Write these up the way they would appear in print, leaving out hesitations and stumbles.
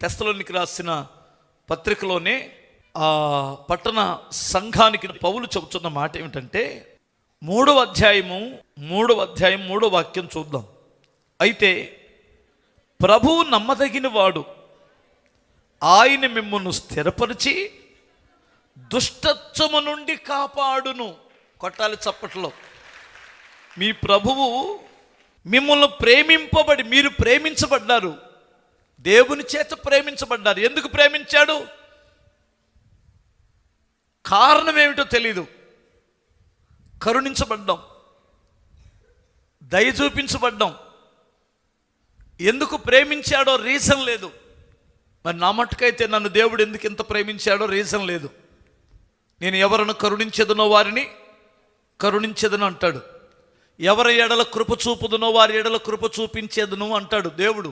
తెస్సలోనికి రాసిన పత్రికలోనే ఆ పట్టణ సంఘానికి పౌలు చెబుతున్న మాట ఏమిటంటే 3వ అధ్యాయం 3వ వాక్యం చూద్దాం. అయితే ప్రభువు నమ్మదగిన వాడు, ఆయన మిమ్మును స్థిరపరిచి దుష్టత్వము నుండి కాపాడును. కొట్టాలి చప్పట్లో. మీ ప్రభువు మిమ్మల్ని ప్రేమింపబడి, మీరు ప్రేమించబడ్డారు, దేవుని చేత ప్రేమించబడ్డారు. ఎందుకు ప్రేమించాడు? కారణం ఏమిటో తెలీదు. కరుణించబడ్డాం, దయ చూపించబడ్డాం. ఎందుకు ప్రేమించాడో రీజన్ లేదు. మరి నా మట్టుకైతే నన్ను దేవుడు ఎందుకు ఇంత ప్రేమించాడో రీజన్ లేదు. నేను ఎవరిని కరుణించేదనో వారిని కరుణించేదను అంటాడు. ఎవరి ఎడల కృప చూపుదునో వారి ఎడల కృప చూపించేదను అంటాడు దేవుడు.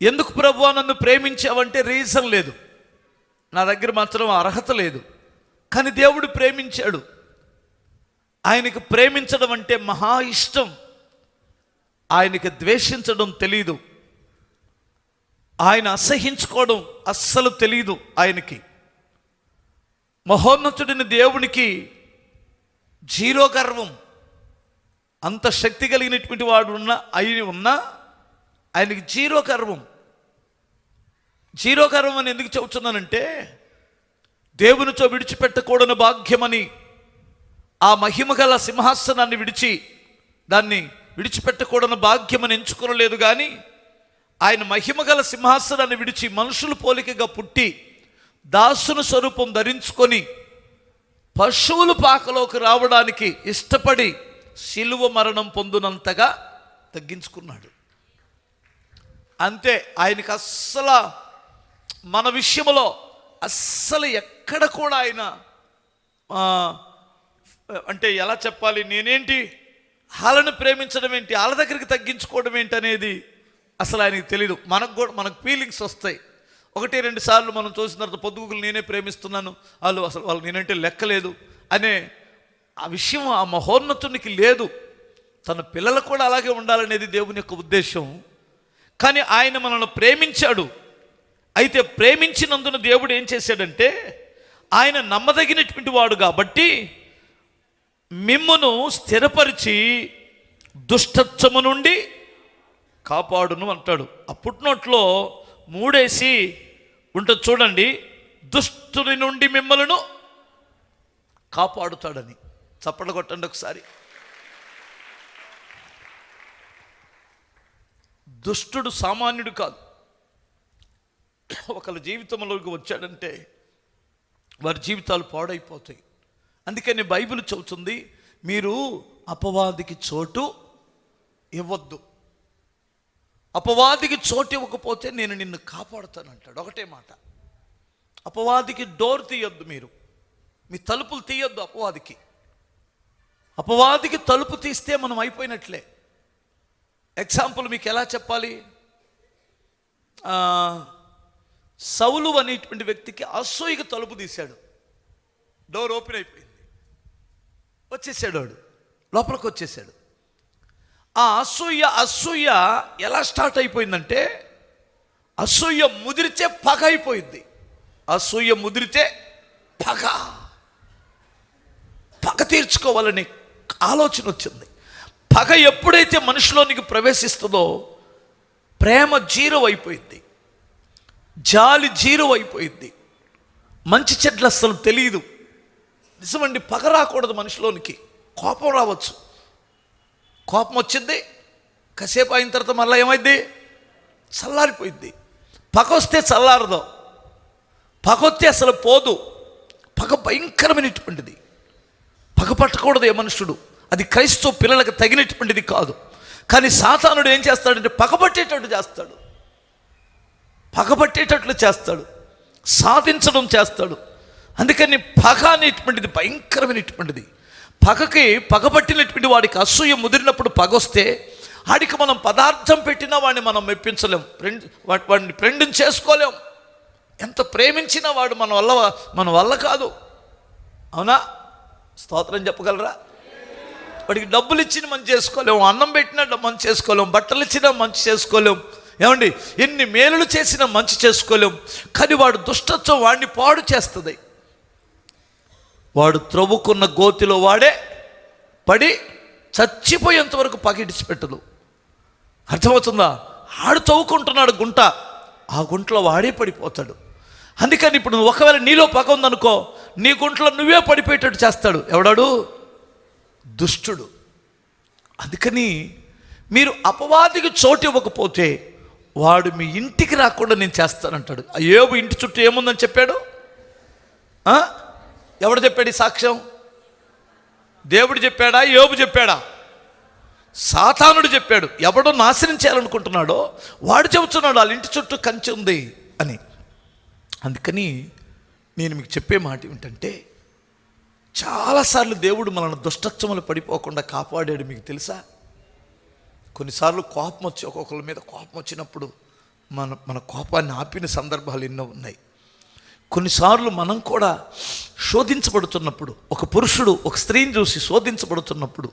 ఎందుకు ప్రభువా నన్ను ప్రేమించావంటే రీజన్ లేదు. నా దగ్గర మాత్రం అర్హత లేదు, కానీ దేవుడు ప్రేమించాడు. ఆయనకి ప్రేమించడం అంటే మహా ఇష్టం. ఆయనకి ద్వేషించడం తెలీదు, ఆయన అసహించుకోవడం అస్సలు తెలీదు ఆయనకి. మహోన్నతుడిని దేవునికి జీరో గర్వం. అంత శక్తి కలిగినటువంటి వాడు ఉన్నా ఆయనకి జీరో గర్వం. జీరో గర్వం అని ఎందుకు చెబుతున్నానంటే, దేవునితో విడిచిపెట్టకూడని భాగ్యమని ఆ మహిమగల సింహాసనాన్ని దాన్ని విడిచిపెట్టకూడని భాగ్యమని ఎంచుకోలేదు. కానీ ఆయన మహిమగల సింహాసనాన్ని విడిచి మనుషుల పోలికగా పుట్టి దాసుని స్వరూపం ధరించుకొని పశువుల పాకలోకి రావడానికి ఇష్టపడి శిలువ మరణం పొందునంతగా తగ్గించుకున్నాడు. అంతే. ఆయనకి అస్సలు మన విషయంలో అస్సలు ఎక్కడ కూడా ఆయన అంటే ఎలా చెప్పాలి, నేనేంటి వాళ్ళని ప్రేమించడం ఏంటి, వాళ్ళ దగ్గరికి తగ్గించుకోవడం ఏంటి అనేది అసలు ఆయనకి తెలీదు. మనకు ఫీలింగ్స్ వస్తాయి. 1-2 సార్లు మనం చూసిన తర్వాత పొద్దుగులు నేనే ప్రేమిస్తున్నాను, వాళ్ళు నేనంటే లెక్కలేదు అనే ఆ విషయం ఆ మహోన్నతునికి లేదు. తన పిల్లలు కూడా అలాగే ఉండాలనేది దేవుని యొక్క ఉద్దేశం. కానీ ఆయన మనల్ని ప్రేమించాడు. అయితే ప్రేమించినందున దేవుడు ఏం చేశాడంటే, ఆయన నమ్మదగినటువంటి వాడు కాబట్టి మిమ్మును స్థిరపరిచి దుష్టత్వము నుండి కాపాడును అంటాడు. ఆ పుట్నోట్లో 3 ఉంటుంది చూడండి. దుష్టుని నుండి మిమ్మలను కాపాడుతాడని. చప్పట్లు కొట్టండి ఒకసారి. దుష్టుడు సామాన్యుడు కాదు. ఒకళ్ళ జీవితంలోకి వచ్చాడంటే వారి జీవితాలు పాడైపోతాయి. అందుకని బైబిల్ చెబుతుంది, మీరు అపవాదికి చోటు ఇవ్వద్దు. అపవాదికి చోటు ఇవ్వకపోతే నేను నిన్ను కాపాడుతానంటాడు. ఒకటే మాట. అపవాదికి డోర్ తీయొద్దు. మీరు మీ తలుపులు తీయొద్దు అపవాదికి. అపవాదికి తలుపు తీస్తే మనం అయిపోయినట్లే. ఎగ్జాంపుల్ మీకు ఎలా చెప్పాలి, సౌలు అనేటువంటి వ్యక్తికి అసూయకి తలుపు తీశాడు. డోర్ ఓపెన్ అయిపోయింది. వచ్చేసాడు, వాడు లోపలికి వచ్చేసాడు. ఆ అసూయ ఎలా స్టార్ట్ అయిపోయిందంటే, అసూయ ముదిరితే పగ అయిపోయింది. అసూయ ముదిరితే పగ తీర్చుకోవాలని ఆలోచన వచ్చింది. పగ ఎప్పుడైతే మనిషిలోనికి ప్రవేశిస్తుందో ప్రేమ జీరో అయిపోయింది, జాలి జీరో అయిపోయింది, మంచి చెడ్లు అస్సలు తెలియదు. నిజమండి, పగ రాకూడదు మనిషిలోనికి. కోపం రావచ్చు, కోపం వచ్చింది, కాసేపు అయిన తర్వాత మళ్ళీ ఏమైంది, చల్లారిపోయింది. పగ వస్తే చల్లారదు, పగ వస్తే అసలు పోదు. పగ భయంకరమైనటువంటిది. పగ పట్టకూడదు ఏ మనుషుడు. అది క్రైస్తవ పిల్లలకు తగినటువంటిది కాదు. కానీ సాతానుడు ఏం చేస్తాడంటే పగబట్టేటట్టు చేస్తాడు, పగబట్టేటట్లు చేస్తాడు, సాధించడం చేస్తాడు. అందుకని పగ అనేటువంటిది భయంకరమైనటువంటిది. పగబట్టినటువంటి వాడికి అసూయ ముదిరినప్పుడు పగొస్తే ఆడికి మనం పదార్థం పెట్టినా వాడిని మనం మెప్పించలేం, వాడిని ఫ్రెండ్ని చేసుకోలేం. ఎంత ప్రేమించినా వాడు మన వల్ల కాదు. అవునా? స్తోత్రం చెప్పగలరా? వాడికి డబ్బులు ఇచ్చిన మంచి చేసుకోలేం, అన్నం పెట్టినా మంచి చేసుకోలేం, బట్టలు ఇచ్చినా మంచి చేసుకోలేం, ఏమండి, ఎన్ని మేలులు చేసినా మంచి చేసుకోలేం. కానీ వాడు దుష్టత్వం వాడిని పాడు చేస్తుంది. వాడు త్రవ్వుకున్న గోతిలో వాడే పడి చచ్చిపోయేంత వరకు పగిడిచిపెట్టదు. అర్థమవుతుందా? ఆడు తవ్వుకుంటున్నాడు గుంట, ఆ గుంటలో వాడే పడిపోతాడు. అందుకని ఇప్పుడు ఒకవేళ నీలో పగ ఉందనుకో, నీ గుంటలో నువ్వే పడిపోయేటట్టు చేస్తాడు. ఎవడాడు? దుష్టుడు. అందుకని మీరు అపవాదికి చోటు ఇవ్వకపోతే వాడు మీ ఇంటికి రాకుండా నేను చేస్తానంటాడు. యోబు ఇంటి చుట్టూ ఏముందని చెప్పాడు? ఎవడు చెప్పాడు ఈ సాక్ష్యం? దేవుడు చెప్పాడా? యోబు చెప్పాడా? సాతానుడు చెప్పాడు. ఎవడో నాశనం చేయాలనుకుంటున్నాడో వాడు చెబుతున్నాడు వాళ్ళ ఇంటి చుట్టూ కంచె ఉంది అని. అందుకని నేను మీకు చెప్పే మాట ఏమిటంటే, చాలాసార్లు దేవుడు మనల్ని దుష్టత్వములు పడిపోకుండా కాపాడాడు. మీకు తెలుసా? కొన్నిసార్లు కోపం వచ్చి ఒక్కొక్కరి మీద కోపం వచ్చినప్పుడు మన కోపాన్ని ఆపిన సందర్భాలు ఎన్నో ఉన్నాయి. కొన్నిసార్లు మనం కూడా శోధించబడుతున్నప్పుడు, ఒక పురుషుడు ఒక స్త్రీని చూసి శోధించబడుతున్నప్పుడు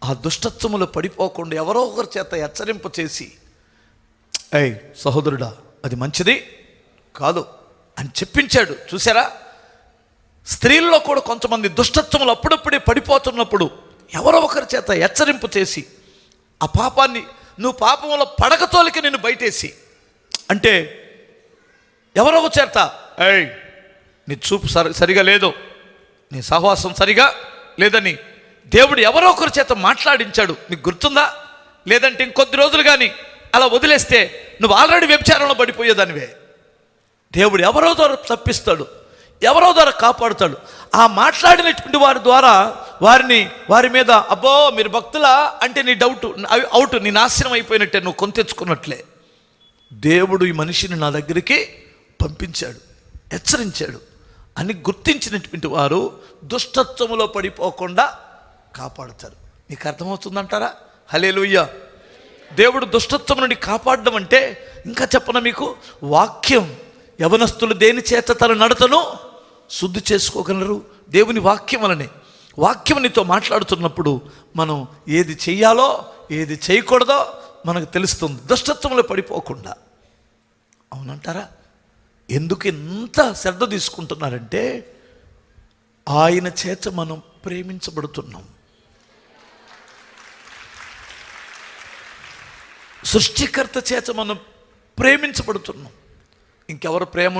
ఆ దుష్టత్వములు పడిపోకుండా ఎవరో ఒకరి చేత హెచ్చరింప చేసి, ఏయ్ సహోదరుడా, అది మంచిది కాదు అని చెప్పించాడు. చూసారా? స్త్రీల్లో కూడా కొంతమంది దుష్టత్వములు అప్పుడప్పుడే పడిపోతున్నప్పుడు ఎవరో ఒకరి చేత హెచ్చరింపు చేసి ఆ పాపాన్ని, నువ్వు పాపంలో పడకతోలికి నేను బయటేసి, అంటే ఎవరో ఒక చేత, ఏయ్ నీ చూపు సరిగా లేదు, నీ సహవాసం సరిగా లేదని దేవుడు ఎవరో ఒకరి చేత మాట్లాడించాడు. నీకు గుర్తుందా? లేదంటే ఇంకొద్ది రోజులు కానీ అలా వదిలేస్తే నువ్వు ఆల్రెడీ వ్యభిచారంలో పడిపోయేదానివే. దేవుడు ఎవరో ద్వారా తప్పిస్తాడు, ఎవరో ద్వారా కాపాడుతాడు. ఆ మాట్లాడినటువంటి వారి ద్వారా వారి మీద, అబ్బో మీరు భక్తులా అంటే నీ డౌట్ అవుట్, నీ నాశనం అయిపోయినట్టే, నువ్వు కొని తెచ్చుకున్నట్లే. దేవుడు ఈ మనిషిని నా దగ్గరికి పంపించాడు, హెచ్చరించాడు అని గుర్తించినటువంటి వారు దుష్టత్వములో పడిపోకుండా కాపాడుతారు. మీకు అర్థమవుతుందంటారా? హల్లెలూయా. దేవుడు దుష్టత్వం నుండి కాపాడడం అంటే ఇంకా చెప్పన మీకు, వాక్యం. యవనస్తులు దేని చేత తన నడతను శుద్ధి చేసుకోగలరు? దేవుని వాక్యం వలనే. వాక్యం నీతో మాట్లాడుతున్నప్పుడు మనం ఏది చెయ్యాలో ఏది చేయకూడదో మనకు తెలుస్తుంది, దుష్టత్వంలో పడిపోకుండా. అవునంటారా? ఎందుకు ఎంత శ్రద్ధ తీసుకుంటున్నారంటే ఆయన చేత మనం ప్రేమించబడుతున్నాం. సృష్టికర్త చేత మనం ప్రేమించబడుతున్నాం. ఇంకెవరు ప్రేమ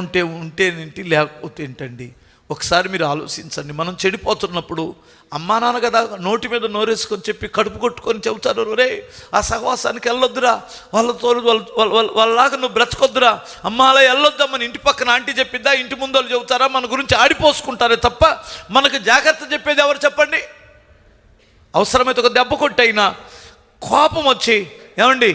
ఉంటేనేంటి, లేకపోతే ఏంటండి? ఒకసారి మీరు ఆలోచించండి. మనం చెడిపోతున్నప్పుడు అమ్మా నాన్న కదా నోటి మీద నోరేసుకొని చెప్పి కడుపు కొట్టుకొని చెబుతారు, రే ఆ సహవాసానికి వెళ్ళొద్దురా, వాళ్ళలాగా నువ్వు బ్రతకొద్దురా, అమ్మ అలా వెళ్ళొద్దామని ఇంటి పక్కన ఆంటీ చెప్పిద్దా, ఇంటి ముందు వాళ్ళు చెబుతారా? మన గురించి ఆడిపోసుకుంటారే తప్ప మనకు జాగ్రత్త చెప్పేది ఎవరు చెప్పండి? అవసరమైతే ఒక దెబ్బ కొట్టయినా, కోపం వచ్చి, ఏమండి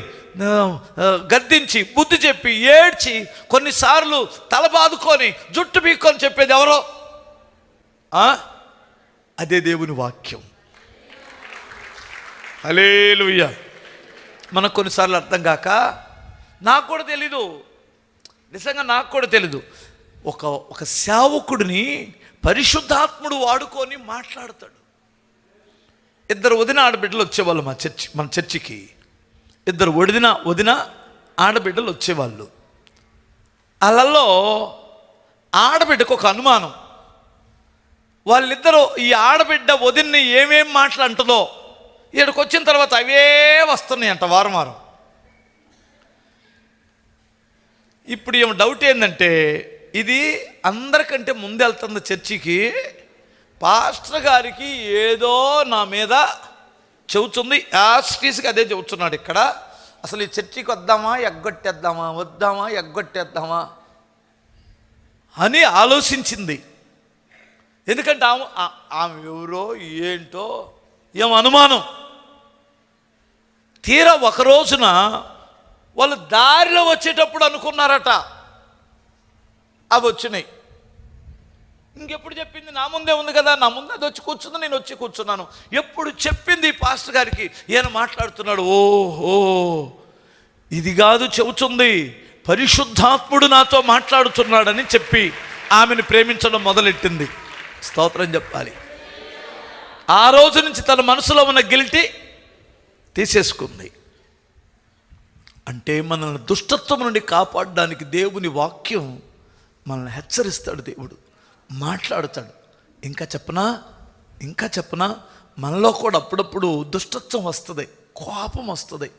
గద్దించి, బుద్ధి చెప్పి, ఏడ్చి, కొన్నిసార్లు తల బాదుకొని జుట్టు పీక్కొని చెప్పేది ఎవరో? అదే దేవుని వాక్యం. హల్లెలూయా. మనకు కొన్నిసార్లు అర్థం కాక, నాకు కూడా తెలీదు, నిజంగా నాకు కూడా తెలీదు, ఒక సేవకుడిని పరిశుద్ధాత్ముడు వాడుకొని మాట్లాడతాడు. ఇద్దరు వదిన ఆడబిడ్డలు వచ్చేవాళ్ళు మన చర్చికి. ఇద్దరు వదిన ఆడబిడ్డలు వచ్చేవాళ్ళు. వాళ్ళల్లో ఆడబిడ్డకు ఒక అనుమానం. వాళ్ళిద్దరూ ఈ ఆడబిడ్డ వదిన్ని ఏమేం మాటలు అంటుందో ఇక్కడికి వచ్చిన తర్వాత అవే వస్తున్నాయి అంట వారం వారం. ఇప్పుడు ఏమో డౌట్ ఏంటంటే, ఇది అందరికంటే ముందు వెళ్తుంది చర్చికి, పాస్టర్ గారికి ఏదో నా మీద చెబుతుంది, యాస్టీస్కి అదే చెబుతున్నాడు ఇక్కడ. అసలు ఈ చర్చికి వద్దామా ఎగ్గొట్టేద్దామా అని ఆలోచించింది. ఎందుకంటే ఆమె ఎవరో ఏంటో ఏం అనుమానం. తీరా ఒక రోజున వాళ్ళు దారిలో వచ్చేటప్పుడు అనుకున్నారట, అవి వచ్చినాయి. ఇంకెప్పుడు చెప్పింది? నా ముందే ఉంది కదా, నా ముందు అది వచ్చి కూర్చుంది, నేను వచ్చి కూర్చున్నాను. ఎప్పుడు చెప్పింది పాస్టర్ గారికి, ఈయన మాట్లాడుతున్నాడు, ఓహో ఇది కాదు చెబుతుంది, పరిశుద్ధాత్ముడు నాతో మాట్లాడుతున్నాడని చెప్పి ఆమెను ప్రేమించడం మొదలెట్టింది. స్తోత్రం చెప్పాలి. ఆ రోజు నుంచి తన మనసులో ఉన్న గిల్టీ తీసేసుకుంది. అంటే మనల్ని దుష్టత్వం నుండి కాపాడడానికి దేవుని వాక్యం మనల్ని హెచ్చరిస్తాడు, దేవుడు మాట్లాడుతాడు. ఇంకా చెప్పనా మనలో కూడా అప్పుడప్పుడు దుష్టత్వం వస్తుంది, కోపం వస్తుంది,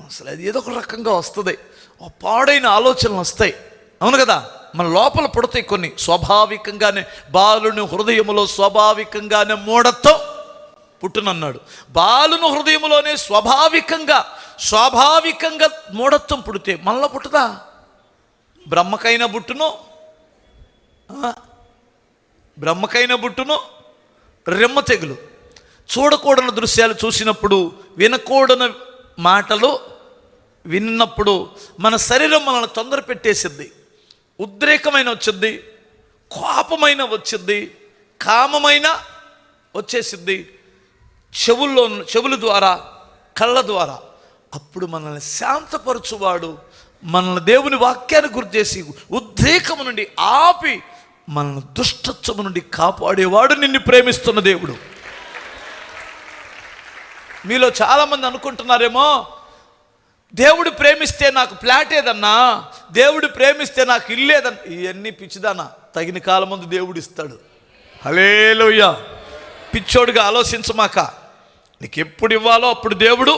అసలు అది ఏదో ఒక రకంగా వస్తుంది, పాడైన ఆలోచనలు వస్తాయి. అవును కదా, మన లోపల పుడతాయి కొన్ని. స్వాభావికంగానే బాలుని హృదయములో స్వాభావికంగానే మూఢత్వం పుట్టునన్నాడు. బాలుని హృదయంలోనే స్వాభావికంగా మూఢత్వం పుడితే మనలో పుట్టుదా? బ్రహ్మకైనా బుట్టును రెమ్మ తెగులు. చూడకూడని దృశ్యాలు చూసినప్పుడు, వినకూడని మాటలు విన్నప్పుడు మన శరీరం మనల్ని తొందర పెట్టేసిద్ది. ఉద్రేకమైన వచ్చిద్ది, కోపమైన వచ్చిద్ది, కామమైన వచ్చేసిద్ది, చెవుల ద్వారా, కళ్ళ ద్వారా. అప్పుడు మనల్ని శాంతపరచువాడు, మనల్ని దేవుని వాక్యాన్ని గుర్తు చేసి ఉద్రేకము నుండి ఆపి మనల్ని దుష్టత్వము నుండి కాపాడేవాడు నిన్ను ప్రేమిస్తున్న దేవుడు. మీలో చాలామంది అనుకుంటున్నారేమో, దేవుడు ప్రేమిస్తే నాకు ఫ్లాట్ ఏదన్నా, దేవుడు ప్రేమిస్తే నాకు ఇల్లేదన్నా. ఇవన్నీ పిచ్చిదానా, తగిన కాలం ముందు దేవుడు ఇస్తాడు. హల్లెలూయా. పిచ్చోడుగా ఆలోచించమాక, నీకు ఎప్పుడు ఇవ్వాలో అప్పుడు దేవుడు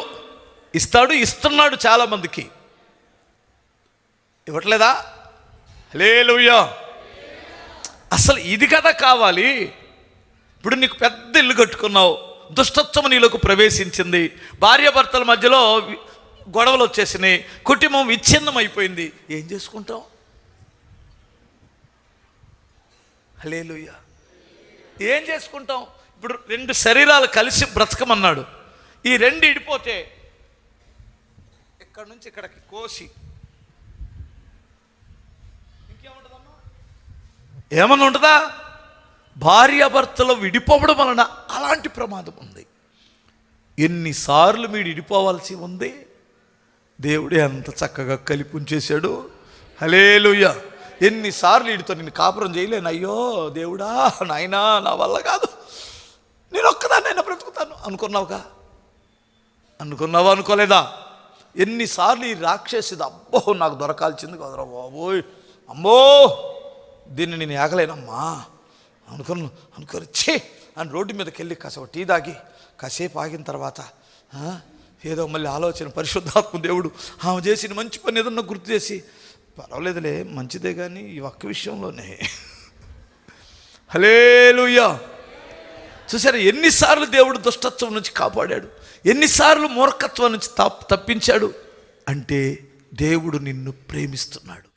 ఇస్తాడు, ఇస్తున్నాడు. చాలామందికి ఇవ్వట్లేదా? హల్లెలూయా. అసలు ఇది కదా కావాలి. ఇప్పుడు నీకు పెద్ద ఇల్లు కట్టుకున్నావు, దుష్టత్వం నీలోకి ప్రవేశించింది, భార్యాభర్తల మధ్యలో గొడవలు వచ్చేసినాయి, కుటుంబం విచ్ఛిన్నం అయిపోయింది. ఏం చేసుకుంటాం? హల్లెలూయా. ఏం చేసుకుంటాం? ఇప్పుడు 2 శరీరాలు కలిసి బ్రతకమన్నాడు. ఈ 2 ఇడిపోతే ఇక్కడ నుంచి ఇక్కడికి కోసి ఇంకేముంటుందమ్మా? ఏమన్నా ఉంటుందా? భార్యాభర్తలు విడిపోవడం వలన అలాంటి ప్రమాదం ఉంది. ఎన్నిసార్లు మీరు విడిపోవాల్సి ఉంది, దేవుడే అంత చక్కగా కలిపి ఉంచేశాడు. హల్లెలూయా. ఎన్నిసార్లు వీడితో నేను కాపురం చేయలేను, అయ్యో దేవుడా నాయనా నా వల్ల కాదు, నేను ఒక్కదాన్నైనా బ్రతుకుతాను అనుకున్నావా? అనుకోలేదా? ఎన్నిసార్లు ఈ రాక్షసిది, అబ్బో నాకు దొరకాల్సింది కదరా బాబోయ్, అమ్మో దీన్ని నేను ఆగలేనమ్మా అనుకొని ఛే అని రోడ్డు మీదకి వెళ్ళి కాసేపు టీ తాగి కాసేపు ఆగిన తర్వాత ఏదో మళ్ళీ ఆలోచన, పరిశుద్ధాత్మ దేవుడు ఆమె చేసిన మంచి పని ఏదన్నా గుర్తు చేసి, పర్వాలేదులే మంచిదే కానీ ఈ ఒక్క విషయంలోనే. హల్లెలూయా. చూసారా, ఎన్నిసార్లు దేవుడు దుష్టత్వం నుంచి కాపాడాడు, ఎన్నిసార్లు మూర్ఖత్వం నుంచి తప్పించాడు. అంటే దేవుడు నిన్ను ప్రేమిస్తున్నాడు.